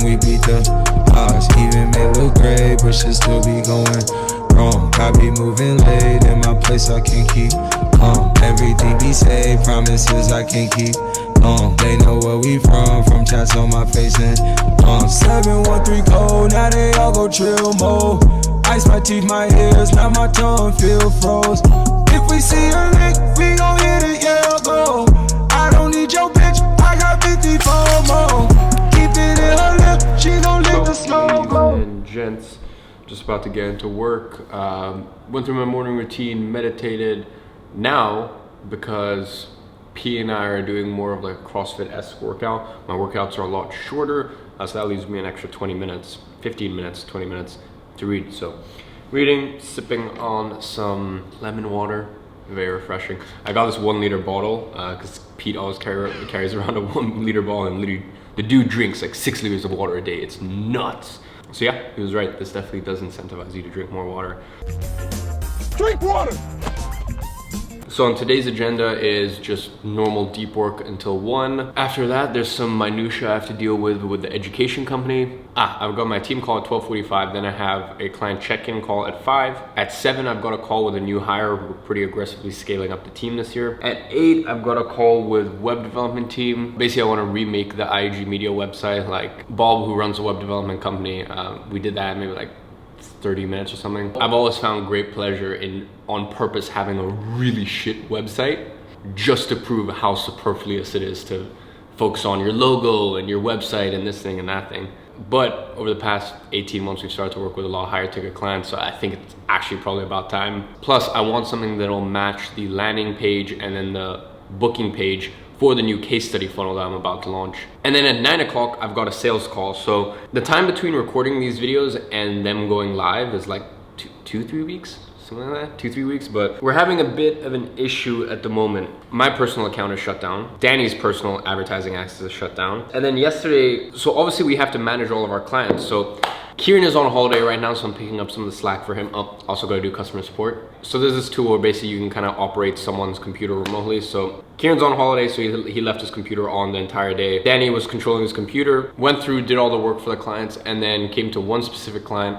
then we beat the odds. Even may look great, but should still be going wrong. I be moving late in my place, I can't keep calm. Everything be safe, promises I can't keep long. They know where we from chats on my face and 713 code, now they all go trill mode. Ice my teeth, my ears, now my tongue feel froze. If we see a lick, we gon' hit it, yeah, go. I don't need your bitch, I got 54 more. Keep it in her lip, she gon' lick the slow go. And gents, just about to get into work. Went through my morning routine, meditated. Now, because P and I are doing more of like a CrossFit-esque workout, my workouts are a lot shorter, so that leaves me an extra 20 minutes, 15 minutes, 20 minutes to read. So reading, sipping on some lemon water, very refreshing. I got this 1 liter bottle because Pete always carries around a 1 liter bottle, and literally the dude drinks like 6 liters of water a day. It's nuts. So yeah, he was right. This definitely does incentivize you to drink more water. Drink water! So on today's agenda is just normal deep work until 1. After that, there's some minutia I have to deal with the education company. I've got my team call at 12:45. Then I have a client check-in call at 5. At 7, I've got a call with a new hire. We're pretty aggressively scaling up the team this year. At 8, I've got a call with web development team. Basically, I want to remake the IAG Media website. Like Bob, who runs a web development company, we did that maybe like 30 minutes or something. I've always found great pleasure in on purpose having a really shit website just to prove how superfluous it is to focus on your logo and your website and this thing and that thing. But over the past 18 months, we've started to work with a lot of higher ticket clients, so I think it's actually probably about time. Plus, I want something that'll match the landing page and then the booking page for the new case study funnel that I'm about to launch. And then at 9 o'clock, I've got a sales call. So the time between recording these videos and them going live is like 2-3 weeks, something like that, 2-3 weeks. But we're having a bit of an issue at the moment. My personal account is shut down. Danny's personal advertising access is shut down. And then yesterday, so obviously we have to manage all of our clients. So Kieran is on holiday right now, so I'm picking up some of the slack for him. Also got to do customer support. So there's this tool where basically you can kind of operate someone's computer remotely. So Kieran's on holiday, so he left his computer on the entire day. Danny was controlling his computer, went through, did all the work for the clients, and then came to one specific client.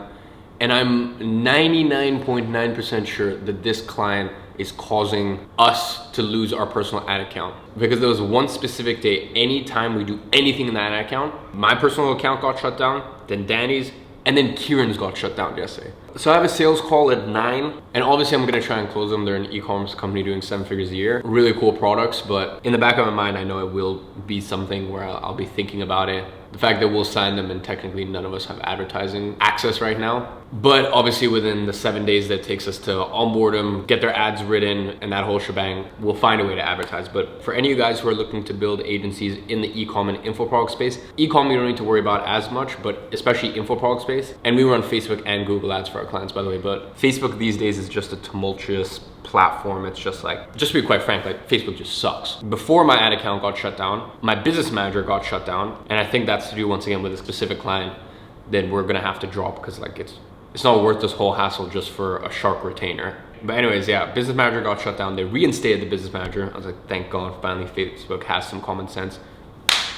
And I'm 99.9% sure that this client is causing us to lose our personal ad account. Because there was one specific day, anytime we do anything in that ad account, my personal account got shut down, then Danny's, and then Kieran's got shut down yesterday. So I have a sales call at 9, and obviously I'm gonna try and close them. They're an e-commerce company doing 7 figures a year. Really cool products, but in the back of my mind, I know it will be something where I'll be thinking about it. The fact that we'll sign them and technically none of us have advertising access right now. But obviously within the 7 days that it takes us to onboard them, get their ads written and that whole shebang, we'll find a way to advertise. But for any of you guys who are looking to build agencies in the e-com and info product space, e-com you don't need to worry about as much, but especially info product space. And we run Facebook and Google ads for our clients, by the way, but Facebook these days is just a tumultuous platform. It's just like, just to be quite frank, like Facebook just sucks. Before my ad account got shut down, my business manager got shut down. And I think that's to do once again with a specific client that we're gonna have to drop because like it's not worth this whole hassle just for a shark retainer. But anyways, yeah, business manager got shut down. They reinstated the business manager. I was like, thank God, finally Facebook has some common sense.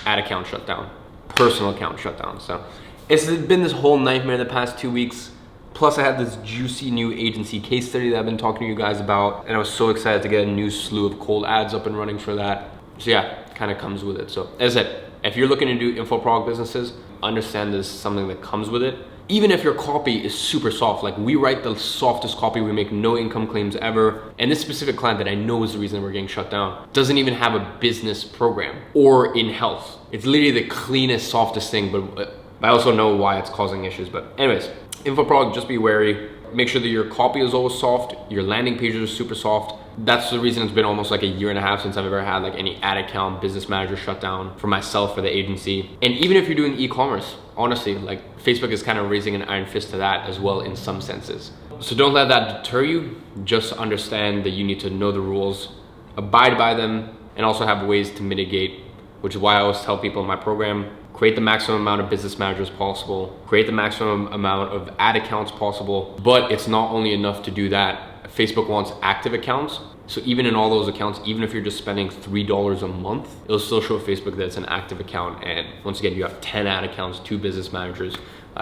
Ad account shut down, personal account shut down. So it's been this whole nightmare the past 2 weeks. Plus I had this juicy new agency case study that I've been talking to you guys about, and I was so excited to get a new slew of cold ads up and running for that. So yeah, kind of comes with it. So as I said, if you're looking to do info product businesses, understand this is something that comes with it. Even if your copy is super soft, like we write the softest copy, we make no income claims ever. And this specific client that I know is the reason we're getting shut down doesn't even have a business program or in health. It's literally the cleanest, softest thing, but I also know why it's causing issues. But anyways, info product, just be wary. Make sure that your copy is always soft, your landing pages are super soft. That's the reason it's been almost like a year and a half since I've ever had like any ad account, business manager shut down for myself or the agency. And even if you're doing e-commerce, honestly, like Facebook is kind of raising an iron fist to that as well in some senses. So don't let that deter you. Just understand that you need to know the rules, abide by them, and also have ways to mitigate, which is why I always tell people in my program, create the maximum amount of business managers possible, create the maximum amount of ad accounts possible. But it's not only enough to do that. Facebook wants active accounts. So even in all those accounts, even if you're just spending $3 a month, it'll still show Facebook that it's an active account. And once again, you have 10 ad accounts, 2 business managers.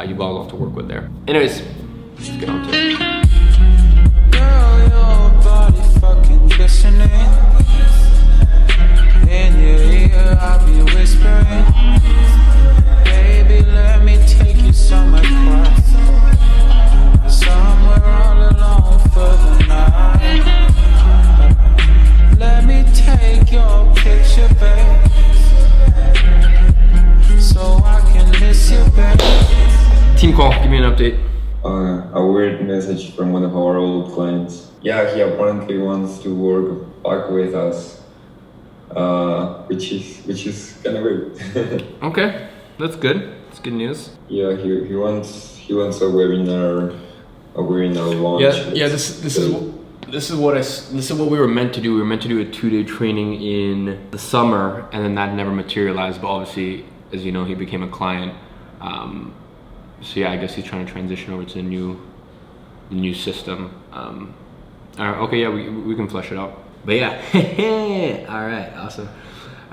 You've got a lot to work with there. Anyways, let's get on to it. Girl, your body fucking glistening. In your ear, I'll be whispering. Baby, let me take you somewhere quiet. Somewhere all alone for the night. Let me take your picture, babe, so I can miss you, babe. Team call, give me an update. A weird message from one of our old clients. Yeah, he apparently wants to work back with us, which is kind of weird. Okay, that's good. That's good news. Yeah, he wants a webinar launch. Yeah. This is what we were meant to do. We were meant to do a 2-day training in the summer, and then that never materialized. But obviously, as you know, he became a client. So yeah, I guess he's trying to transition over to the new system. Okay, yeah, we can flesh it out. But yeah, all right, awesome.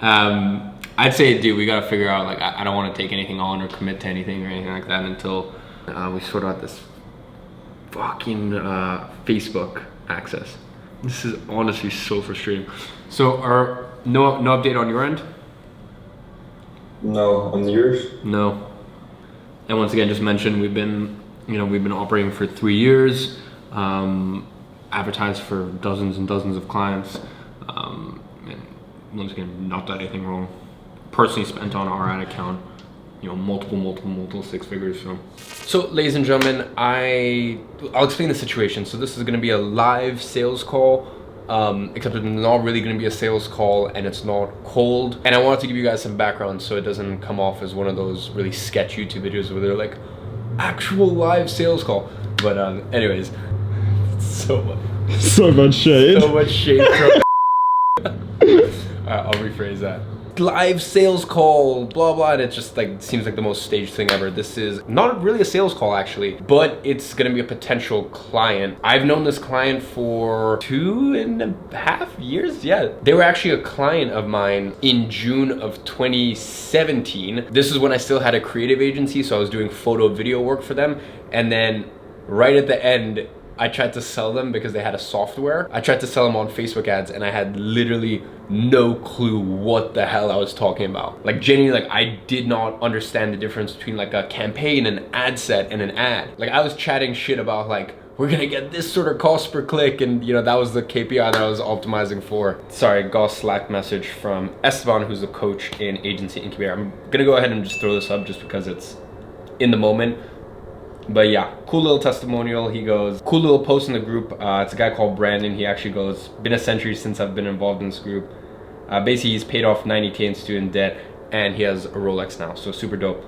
I'd say, dude, we gotta figure out, like, I don't want to take anything on or commit to anything or anything like that until we sort out this fucking Facebook access. This is honestly so frustrating. So, no update on your end? No, on yours? No. And once again, just mentioned, we've been operating for 3 years, advertised for dozens and dozens of clients, and once again, not done anything wrong. Personally spent on our ad account, multiple 6 figures. So ladies and gentlemen, I'll explain the situation. So this is going to be a live sales call, except it's not really going to be a sales call, and it's not cold. And I wanted to give you guys some background so it doesn't come off as one of those really sketch YouTube videos where they're like, actual live sales call. But anyways, so much shade. So much shade. I'll rephrase that. Live sales call, blah blah, and it just like seems like the most staged thing ever. This is not really a sales call actually, but it's gonna be a potential client. I've known this client for 2.5 years. Yeah, they were actually a client of mine in June of 2017. This is when I still had a creative agency, so I was doing photo video work for them. And then right at the end, I tried to sell them because they had a software. I tried to sell them on Facebook ads, and I had literally no clue what the hell I was talking about. Like genuinely, like I did not understand the difference between like a campaign, an ad set, and an ad. Like I was chatting shit about like, we're gonna get this sort of cost per click, and that was the KPI that I was optimizing for. Sorry, got a Slack message from Esteban, who's a coach in Agency Incubator. I'm gonna go ahead and just throw this up just because it's in the moment. But yeah, cool little testimonial. He goes, cool little post in the group. It's a guy called Brandon. He actually goes, been a century since I've been involved in this group. Basically, he's paid off 90K in student debt, and he has a Rolex now, so super dope.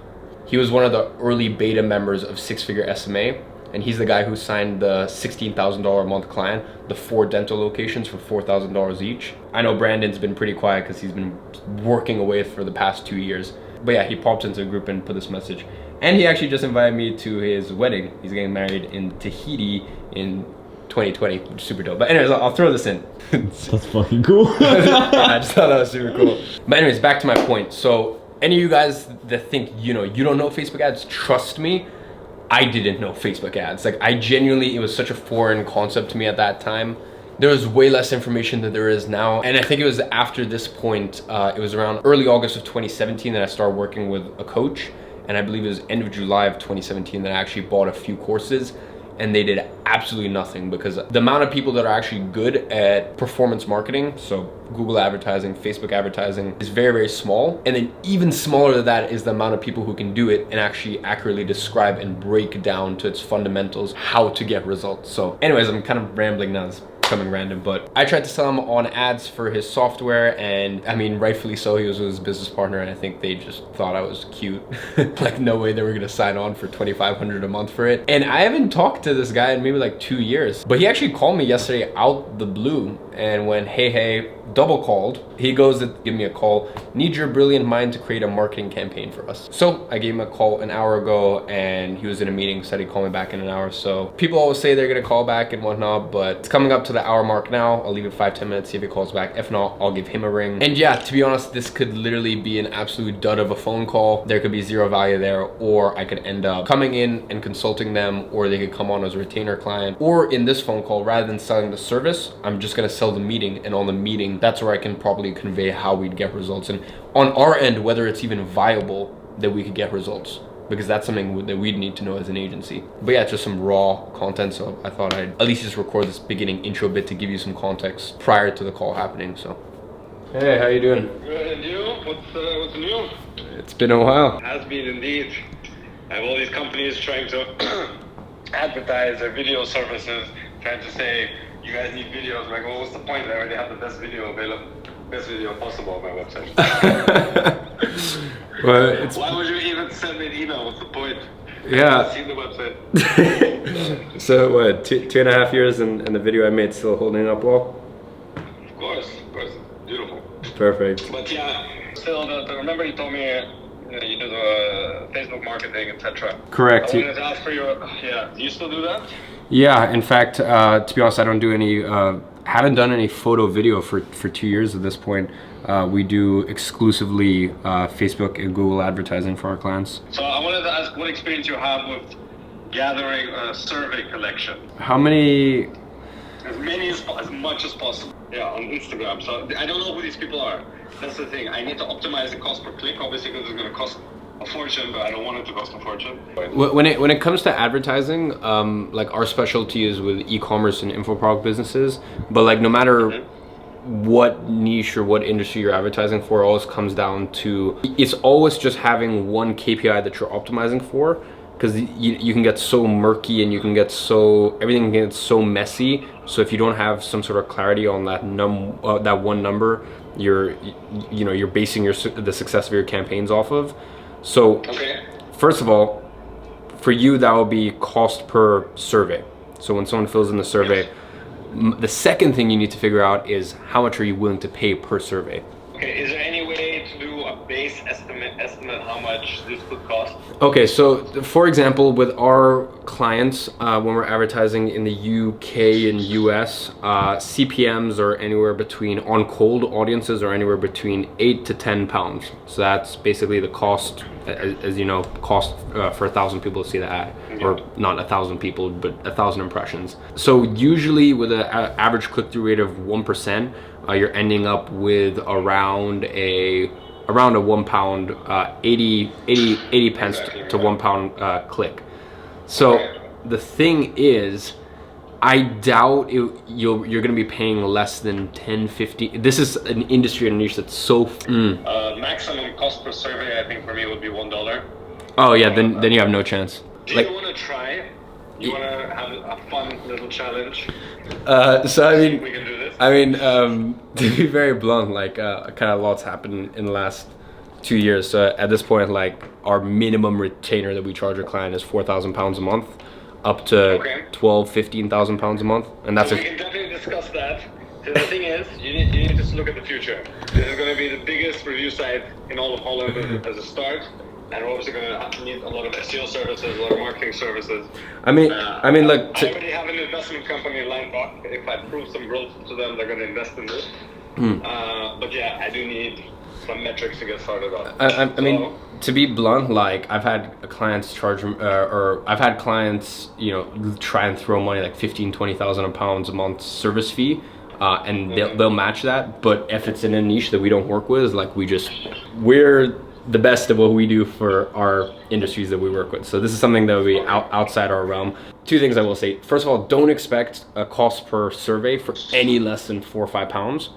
He was one of the early beta members of 6-figure SMA, and he's the guy who signed the $16,000 a month client, the 4 dental locations for $4,000 each. I know Brandon's been pretty quiet because he's been working away for the past 2 years. But yeah, he popped into the group and put this message. And he actually just invited me to his wedding. He's getting married in Tahiti in 2020, which is super dope. But anyways, I'll throw this in. That's fucking cool. I just thought that was super cool. But anyways, back to my point. So any of you guys that think, you don't know Facebook ads, trust me, I didn't know Facebook ads. Like I genuinely, it was such a foreign concept to me at that time. There was way less information than there is now. And I think it was after this point, it was around early August of 2017 that I started working with a coach. And I believe it was end of July of 2017 that I actually bought a few courses, and they did absolutely nothing because the amount of people that are actually good at performance marketing, so Google advertising, Facebook advertising, is very, very small. And then even smaller than that is the amount of people who can do it and actually accurately describe and break down to its fundamentals how to get results. So anyways, I'm kind of rambling now. It's becoming random, but I tried to sell him on ads for his software, and I mean, rightfully so. He was with his business partner, and I think they just thought I was cute. Like no way they were gonna sign on for $2,500 a month for it. And I haven't talked to this guy in maybe like 2 years, but he actually called me yesterday out the blue and went, hey, double called. He goes to give me a call. Need your brilliant mind to create a marketing campaign for us. So I gave him a call an hour ago, and he was in a meeting, said he'd call me back in an hour. So people always say they're gonna call back and whatnot, but it's coming up to the hour mark now. I'll leave it 5-10 minutes, see if he calls back. If not, I'll give him a ring. And yeah, to be honest, this could literally be an absolute dud of a phone call. There could be zero value there, or I could end up coming in and consulting them, or they could come on as a retainer client. Or in this phone call, rather than selling the service, I'm just gonna sell the meeting, and on the meeting, that's where I can probably convey how we'd get results, and on our end, whether it's even viable that we could get results, because that's something that we'd need to know as an agency. But yeah, it's just some raw content, so I thought I'd at least just record this beginning intro bit to give you some context prior to the call happening. So hey, how you doing? Good, and you? What's new? It's been a while. Has been indeed. I have all these companies trying to advertise their video services, trying to say, you guys need videos. I'm like, well, what's the point? I already have the best video available, best video possible on my website. Well, why would you even send me an email? What's the point? Yeah. I've seen the website. So what, 2.5 years and the video I made still holding up well? Of course, beautiful. Perfect. But yeah, still, remember you told me you do the Facebook marketing, etc. Correct. I wanted to ask for your, do you still do that? Yeah, in fact, to be honest, I don't do any, haven't done any photo video for 2 years at this point. We do exclusively Facebook and Google advertising for our clients. So I wanted to ask what experience you have with gathering a survey collection. How many? As much as possible. Yeah, on Instagram. So I don't know who these people are. That's the thing. I need to optimize the cost per click, obviously, because it's going to cost a fortune, but I don't want it to cost a fortune. When it comes to advertising, like our specialty is with e-commerce and info product businesses, but like no matter what niche or what industry you're advertising for, it always comes down to, it's always just having one KPI that you're optimizing for, because you can get so murky and you can get so, everything can get so messy. So if you don't have some sort of clarity on that that one number, you're basing the success of your campaigns off of. So first of all, for you, that will be cost per survey. So when someone fills in the survey, the second thing you need to figure out is how much are you willing to pay per survey. Okay, is there any way to do a base estimate how much this could cost? Okay, so for example, with our clients, when we're advertising in the UK and US, CPMs are anywhere between, on cold audiences, are anywhere between 8 to 10 pounds. So that's basically the cost, as you know, cost for 1,000 people to see the ad, or not 1,000 people, but 1,000 impressions. So usually with an average click-through rate of 1%, you're ending up with around a £1, 80 pence to £1 click. So the thing is, I doubt you're going to be paying less than 10, 50. This is an industry and niche that's so. Maximum cost per survey, I think for me would be $1. Oh yeah, then you have no chance. Do you want to try? You want to have a fun little challenge? So I mean, we can do this. I mean, to be very blunt, like kind of lots happened in the last 2 years. So at this point, like our minimum retainer that we charge our client is £4,000 a month, up to 15,000 pounds a month, and that's so we can definitely discuss that. So the thing is, you need to just look at the future. This is going to be the biggest review site in all of Holland as a start. And we're obviously going to need a lot of SEO services, a lot of marketing services. I mean, look. I already have an investment company lined up. If I prove some growth to them, they're going to invest in this. But yeah, I do need some metrics to get started on. I mean, to be blunt, like I've had clients charge, or I've had clients, try and throw money like 15,000-20,000 pounds a month service fee. And they'll match that. But if it's in a niche that we don't work with, like we're the best of what we do for our industries that we work with. So this is something that will be outside our realm. Two things I will say. First of all, don't expect a cost per survey for any less than £4 or £5.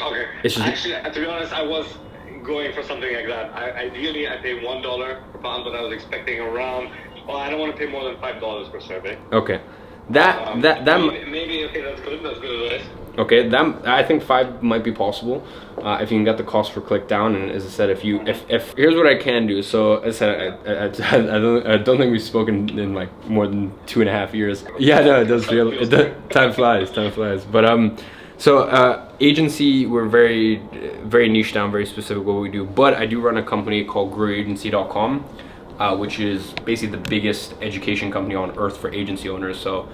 Okay. Actually, to be honest, I was going for something like that. Ideally, I pay $1 per pound, but I was expecting around. Well, I don't want to pay more than $5 per survey. Okay. Maybe okay. That's good advice. Okay, I think 5 might be possible if you can get the cost per click down. And as I said, if here's what I can do. So as I said, I don't think we've spoken in like more than 2.5 years. Yeah, no, it does feel time flies. But So agency, we're very niche down, very specific what we do, but I do run a company called GrowYourAgency.com, which is basically the biggest education company on earth for agency owners. So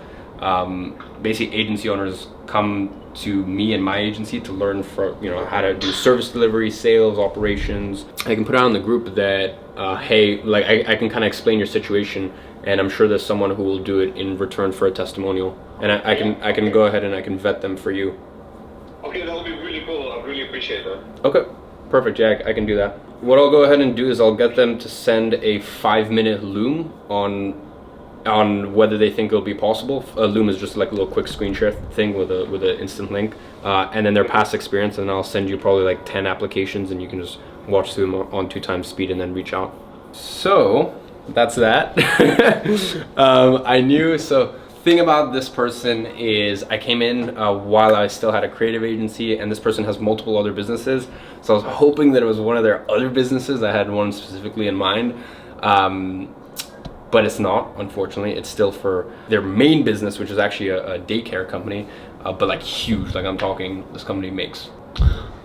basically agency owners come to me and my agency to learn how to do service delivery, sales, operations. I can put out in the group that hey, like I can kind of explain your situation, and I'm sure there's someone who will do it in return for a testimonial, and I can go ahead and I can vet them for you. Okay, that would be really cool. I really appreciate that. Okay, perfect. Yeah, I can do that. What I'll go ahead and do is I'll get them to send a 5-minute loom on whether they think it'll be possible. A loom is just like a little quick screen share thing with an instant link, and then their past experience, and I'll send you probably like 10 applications, and you can just watch through them on 2 times speed and then reach out. So that's that. I knew. So thing about this person is I came in while I still had a creative agency, and this person has multiple other businesses. So I was hoping that it was one of their other businesses. I had one specifically in mind. But it's not, unfortunately. It's still for their main business, which is actually a daycare company, but like huge. Like I'm talking, this company makes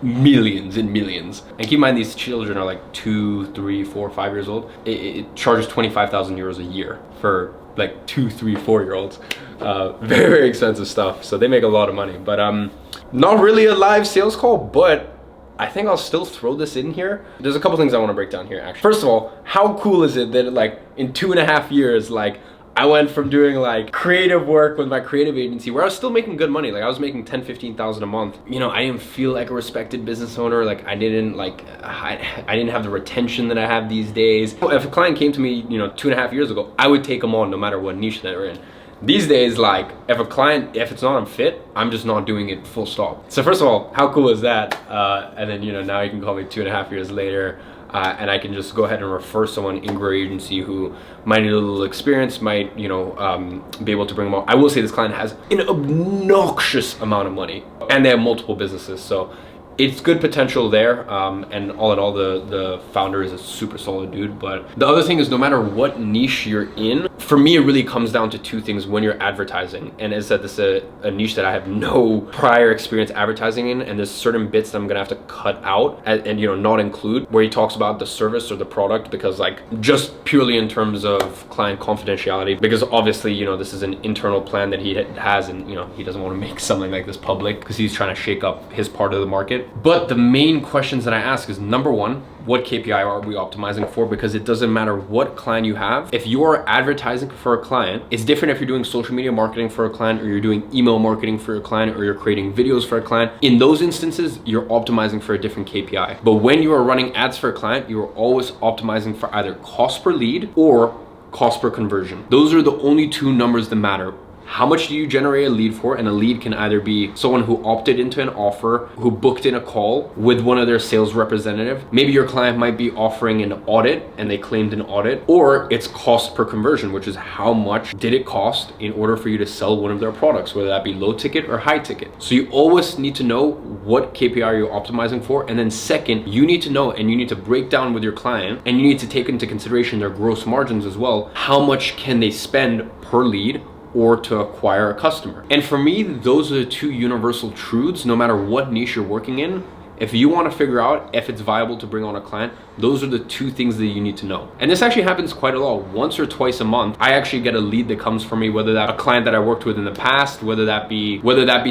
millions and millions. And keep in mind, these children are like 2, 3, 4, 5 years old. It charges 25,000 euros a year for like 2, 3, 4-year-olds. Very, very expensive stuff. So they make a lot of money, but not really a live sales call, but I think I'll still throw this in here. There's a couple things I want to break down here, actually. First of all, how cool is it that like in 2.5 years, like I went from doing like creative work with my creative agency where I was still making good money. Like I was making 10-15,000 a month. You know, I didn't feel like a respected business owner. Like I didn't have the retention that I have these days. If a client came to me, 2.5 years ago, I would take them on no matter what niche they're in. These days, like, if it's not unfit, I'm just not doing it, full stop. So first of all, how cool is that? And then, now you can call me 2.5 years later, and I can just go ahead and refer someone in Grow Agency who might need a little experience, might, be able to bring them on. I will say this client has an obnoxious amount of money, and they have multiple businesses, so it's good potential there, and all in all, the founder is a super solid dude. But the other thing is, no matter what niche you're in, for me, it really comes down to 2 things when you're advertising. And as I said, this is a niche that I have no prior experience advertising in, and there's certain bits that I'm gonna have to cut out and not include, where he talks about the service or the product, because like just purely in terms of client confidentiality, because obviously, this is an internal plan that he has, and he doesn't want to make something like this public because he's trying to shake up his part of the market. But the main questions that I ask is, number 1, what KPI are we optimizing for? Because it doesn't matter what client you have. If you are advertising for a client, it's different if you're doing social media marketing for a client, or you're doing email marketing for a client, or you're creating videos for a client. In those instances, you're optimizing for a different KPI. But when you are running ads for a client, you are always optimizing for either cost per lead or cost per conversion. Those are the only 2 numbers that matter. How much do you generate a lead for? And a lead can either be someone who opted into an offer, who booked in a call with one of their sales representative. Maybe your client might be offering an audit and they claimed an audit, or it's cost per conversion, which is how much did it cost in order for you to sell one of their products, whether that be low ticket or high ticket. So you always need to know what KPI you're optimizing for. And then second, you need to know, and you need to break down with your client, and you need to take into consideration their gross margins as well. How much can they spend per lead or to acquire a customer? And for me, those are the 2 universal truths, no matter what niche you're working in. If you want to figure out if it's viable to bring on a client, those are the 2 things that you need to know. And this actually happens quite a lot. Once or twice a month, I actually get a lead that comes from me, whether that's a client that I worked with in the past, whether that be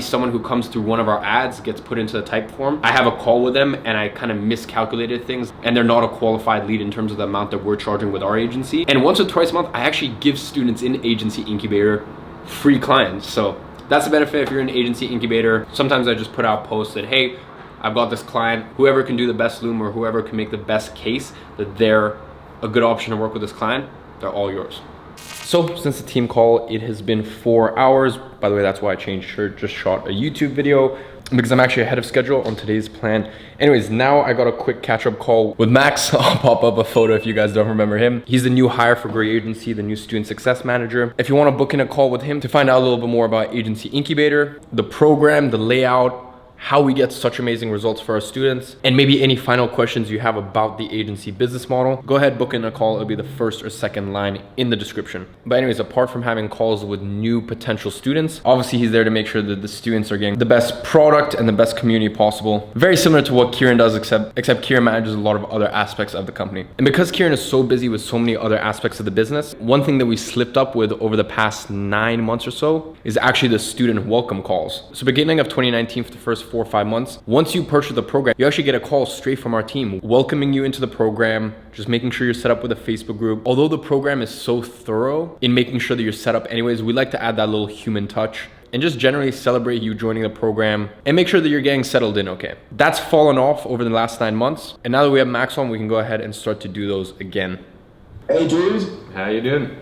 someone who comes through one of our ads, gets put into the type form. I have a call with them and I kind of miscalculated things, and they're not a qualified lead in terms of the amount that we're charging with our agency. And once or twice a month, I actually give students in Agency Incubator free clients. So that's the benefit if you're in Agency Incubator. Sometimes I just put out posts that, hey, I've got this client, whoever can do the best loom or whoever can make the best case that they're a good option to work with this client, they're all yours. So since the team call, it has been 4 hours. By the way, that's why I changed shirt, just shot a YouTube video because I'm actually ahead of schedule on today's plan. Anyways, now I got a quick catch-up call with Max. I'll pop up a photo if you guys don't remember him. He's the new hire for Grow Agency, the new student success manager. If you want to book in a call with him to find out a little bit more about Agency Incubator, the program, the layout, how we get such amazing results for our students, and maybe any final questions you have about the agency business model, go ahead, book in a call. It'll be the first or second line in the description. But anyways, apart from having calls with new potential students, obviously he's there to make sure that the students are getting the best product and the best community possible. Very similar to what Kieran does, except Kieran manages a lot of other aspects of the company. And because Kieran is so busy with so many other aspects of the business, one thing that we slipped up with over the past 9 months or so is actually the student welcome calls. So beginning of 2019, for the first 4 or 5 months, once you purchase the program, you actually get a call straight from our team welcoming you into the program, just making sure you're set up with a Facebook group. Although the program is so thorough in making sure that you're set up anyways, we like to add that little human touch and just generally celebrate you joining the program and make sure that you're getting settled in okay. That's fallen off over the last 9 months. And now that we have Max on, we can go ahead and start to do those again. Hey dude. How you doing?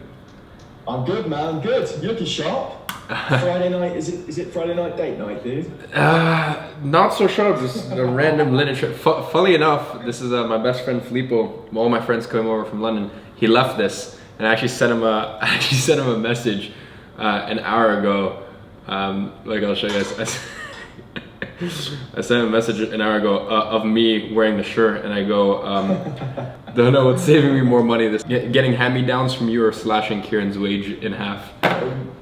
I'm good, man, I'm good. You looking sharp? Friday night, is it Friday night date night, dude? Not so sure, just a random linen shirt. Funny enough, this is my best friend Filippo. All my friends came over from London. He left this, and I actually sent him a message an hour ago. Like I'll show you guys. I sent him a message an hour ago of me wearing the shirt, and I go, don't know what's saving me more money, this getting hand-me-downs from you or slashing Kieran's wage in half.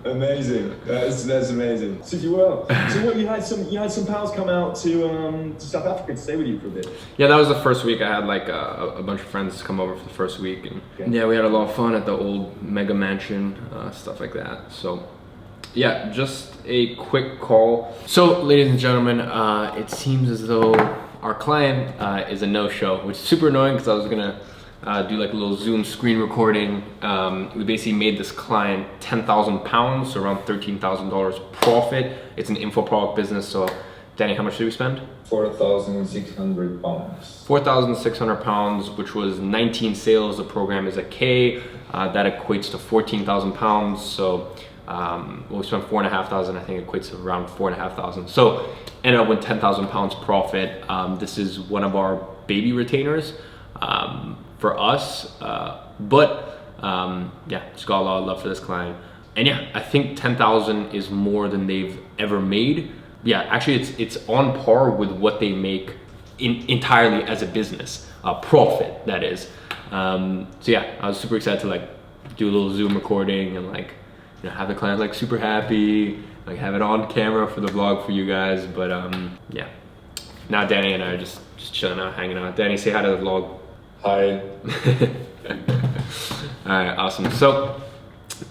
Amazing. That's amazing. So you well. So what, you had some pals come out to South Africa to stay with you for a bit? Yeah, that was the first week. I had like a bunch of friends come over for the first week, and yeah, we had a lot of fun at the old mega mansion, stuff like that. So yeah, just a quick call. So ladies and gentlemen, it seems as though our client is a no-show, which is super annoying because I was gonna do like a little Zoom screen recording. We basically made this client £10,000, so around $13,000 profit. It's an info product business. So Danny, how much did we spend? £4,600. £4,600, which was 19 sales. The program is a K. That equates to £14,000. So we spent 4,500. I think it equates to around 4,500. So ended up with £10,000 profit. This is one of our baby retainers for us, but yeah, just got a lot of love for this client. And yeah, I think 10,000 is more than they've ever made. Yeah, actually it's on par with what they make entirely as a business, profit that is. So yeah, I was super excited to like do a little Zoom recording and like, you know, have the client like super happy, like have it on camera for the vlog for you guys. But yeah, now Danny and I are just chilling out, hanging out. Danny, say hi to the vlog. Hi. All right, awesome. So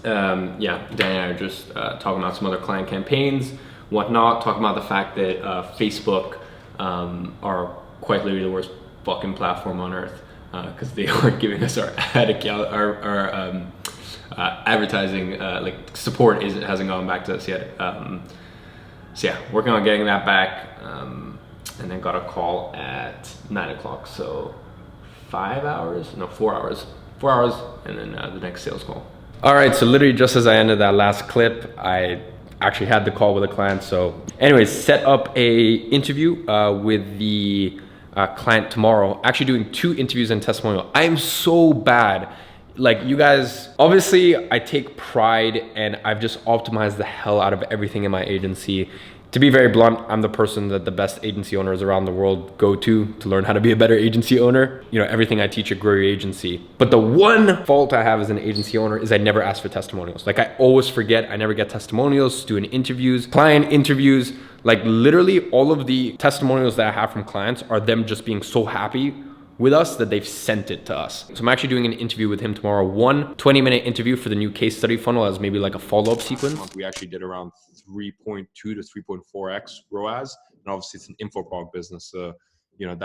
yeah, Danny and I are just talking about some other client campaigns, whatnot, talking about the fact that Facebook are quite literally the worst fucking platform on earth, because they aren't giving us our ad account, our advertising like support hasn't gone back to us yet. So yeah, working on getting that back, and then got a call at 9 o'clock. So 5 hours, no, 4 hours, 4 hours, and then the next sales call. All right, so literally just as I ended that last clip, I actually had the call with a client. So anyways, set up a interview with the client tomorrow. Actually doing 2 interviews and testimonial. I am so bad. Like you guys, obviously I take pride and I've just optimized the hell out of everything in my agency. To be very blunt, I'm the person that the best agency owners around the world go to learn how to be a better agency owner. You know, everything I teach at Grow Your Agency. But the one fault I have as an agency owner is I never ask for testimonials. Like I always forget, I never get testimonials, doing interviews, client interviews. Like literally all of the testimonials that I have from clients are them just being so happy with us that they've sent it to us. So I'm actually doing an interview with him tomorrow. 1 20-minute interview for the new case study funnel as maybe like a follow-up sequence. We actually did around 3.2 to 3.4x ROAS. And obviously it's an info product business. So, you know,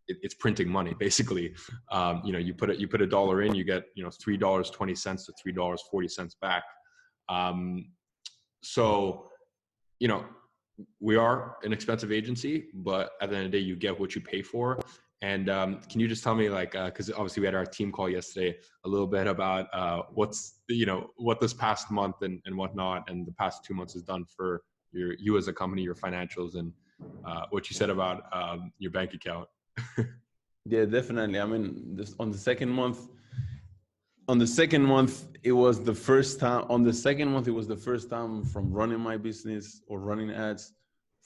it's printing money basically. You know, you put $1 in, you get, you know, $3.20 to $3.40 back. So, you know, we are an expensive agency, but at the end of the day, you get what you pay for. And can you just tell me, like, because obviously we had our team call yesterday, a little bit about what's, you know, what this past month and whatnot, and the past 2 months has done for you as a company, your financials, and what you said about your bank account. Yeah, definitely. I mean, on the second month, it was the first time. On the second month, it was the first time from running my business or running ads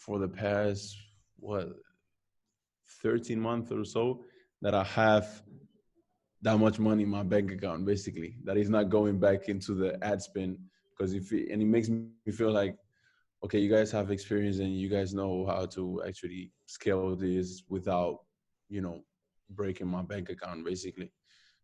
for the past, what, 13 months or so, that I have that much money in my bank account, basically, that is not going back into the ad spend. Because and it makes me feel like, okay, you guys have experience and you guys know how to actually scale this without, you know, breaking my bank account, basically.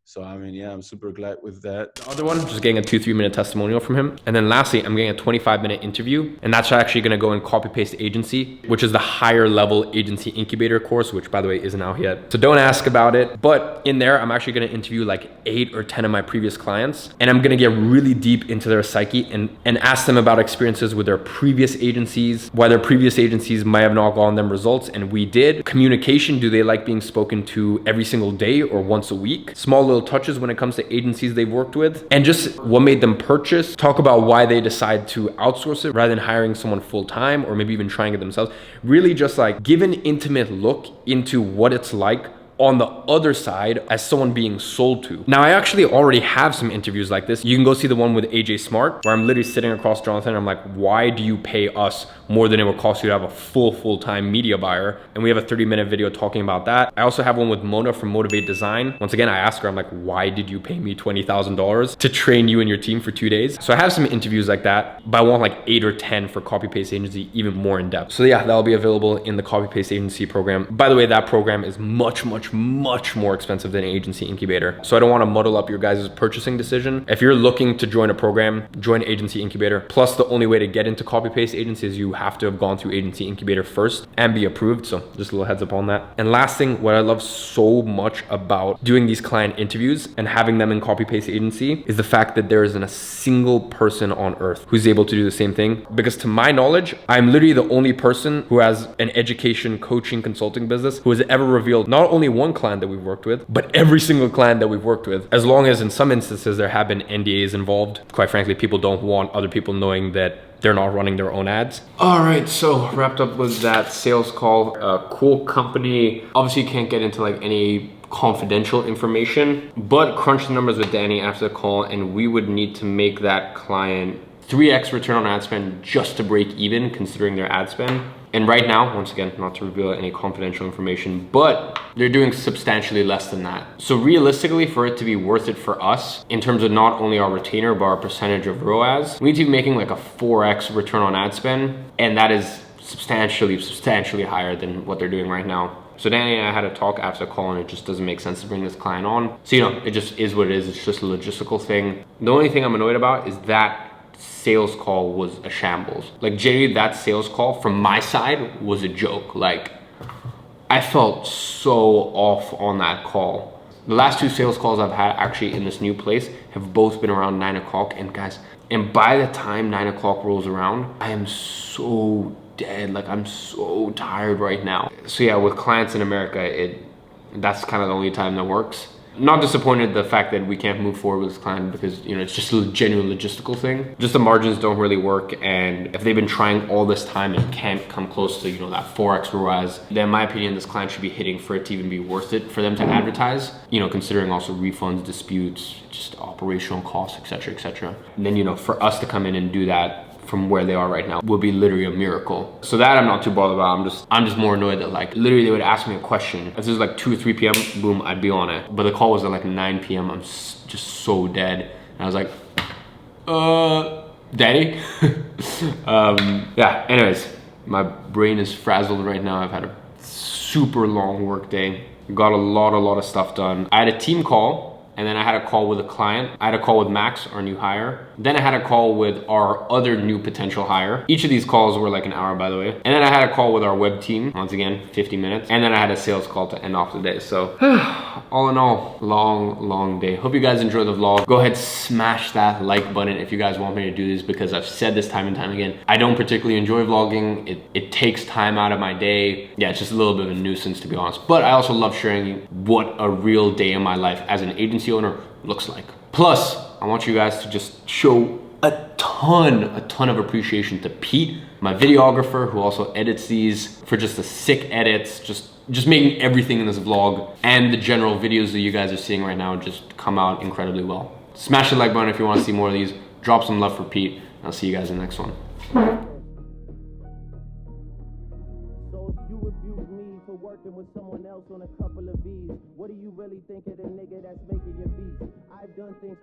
So, I mean, yeah, I'm super glad with that. The other one, just getting a 2-3 minute testimonial from him. And then lastly, I'm getting a 25-minute interview. And that's actually going to go in copy paste agency, which is the higher level agency incubator course, which by the way, isn't out yet. So don't ask about it. But in there, I'm actually going to interview like 8 or 10 of my previous clients. And I'm going to get really deep into their psyche and ask them about experiences with their previous agencies, why their previous agencies might have not gotten them results and we did. Communication, do they like being spoken to every single day or once a week? Small little touches when it comes to agencies they've worked with, and just what made them purchase. Talk about why they decide to outsource it rather than hiring someone full-time or maybe even trying it themselves. Really just like give an intimate look into what it's like on the other side as someone being sold to. Now, I actually already have some interviews like this. You can go see the one with AJ&Smart, where I'm literally sitting across Jonathan and I'm like, why do you pay us more than it would cost you to have a full-time media buyer? And we have a 30-minute video talking about that. I also have one with Mona from Motivate Design. Once again, I asked her, I'm like, why did you pay me $20,000 to train you and your team for 2 days? So I have some interviews like that, but I want like 8 or 10 for copy paste agency, even more in depth. So yeah, that'll be available in the copy paste agency program. By the way, that program is much more expensive than an agency incubator. So I don't want to muddle up your guys' purchasing decision. If you're looking to join a program, join agency incubator. Plus the only way to get into copy paste agency is you have to have gone through agency incubator first and be approved. So just a little heads up on that. And last thing, what I love so much about doing these client interviews and having them in copy paste agency is the fact that there isn't a single person on earth who's able to do the same thing. Because to my knowledge, I'm literally the only person who has an education, coaching, consulting business who has ever revealed not only one client that we've worked with, but every single client that we've worked with, as long as in some instances there have been NDAs involved. Quite frankly, people don't want other people knowing that they're not running their own ads. All right, so wrapped up with that sales call. A cool company. Obviously you can't get into like any confidential information, but crunch the numbers with Danny after the call and we would need to make that client 3x return on ad spend just to break even considering their ad spend. And right now, once again, not to reveal any confidential information, but they're doing substantially less than that. So realistically, for it to be worth it for us, in terms of not only our retainer, but our percentage of ROAS, we need to be making like a 4x return on ad spend. And that is substantially higher than what they're doing right now. So Danny and I had a talk after the call and it just doesn't make sense to bring this client on. So, you know, it just is what it is. It's just a logistical thing. The only thing I'm annoyed about is that sales call was a shambles. Like genuinely, that sales call from my side was a joke. Like I felt so off on that call. The last 2 sales calls I've had actually in this new place have both been around 9 o'clock. And guys, and by the time 9 o'clock rolls around, I am so dead. Like I'm so tired right now. So yeah, with clients in America, that's kind of the only time that works. Not disappointed the fact that we can't move forward with this client because, you know, it's just a genuine logistical thing. Just the margins don't really work. And if they've been trying all this time and can't come close to, you know, that 4x ROAS, then in my opinion, this client should be hitting for it to even be worth it for them to advertise, you know, considering also refunds, disputes, just operational costs, etc. And then, you know, for us to come in and do that from where they are right now would be literally a miracle. So that I'm not too bothered about. I'm just more annoyed that like literally they would ask me a question. If this is like 2 or 3 p.m, boom, I'd be on it. But the call was at like 9 p.m. I'm just so dead. And I was like, Daddy? Yeah, anyways, my brain is frazzled right now. I've had a super long work day. Got a lot of stuff done. I had a team call. And then I had a call with a client. I had a call with Max, our new hire. Then I had a call with our other new potential hire. Each of these calls were like an hour, by the way. And then I had a call with our web team, once again, 50 minutes. And then I had a sales call to end off the day. So all in all, long day. Hope you guys enjoy the vlog. Go ahead, smash that like button if you guys want me to do this, because I've said this time and time again, I don't particularly enjoy vlogging. It takes time out of my day. Yeah, it's just a little bit of a nuisance, to be honest. But I also love sharing what a real day in my life as an agency owner looks like. Plus, I want you guys to just show a ton of appreciation to Pete, my videographer, who also edits these, for just the sick edits, just making everything in this vlog and the general videos that you guys are seeing right now just come out incredibly well. Smash the like button if you want to see more of these. Drop some love for Pete. I'll see you guys in the next one. Excuse me for working with someone else on a couple of V's. What do you really think of the nigga that's making your beats? I've done things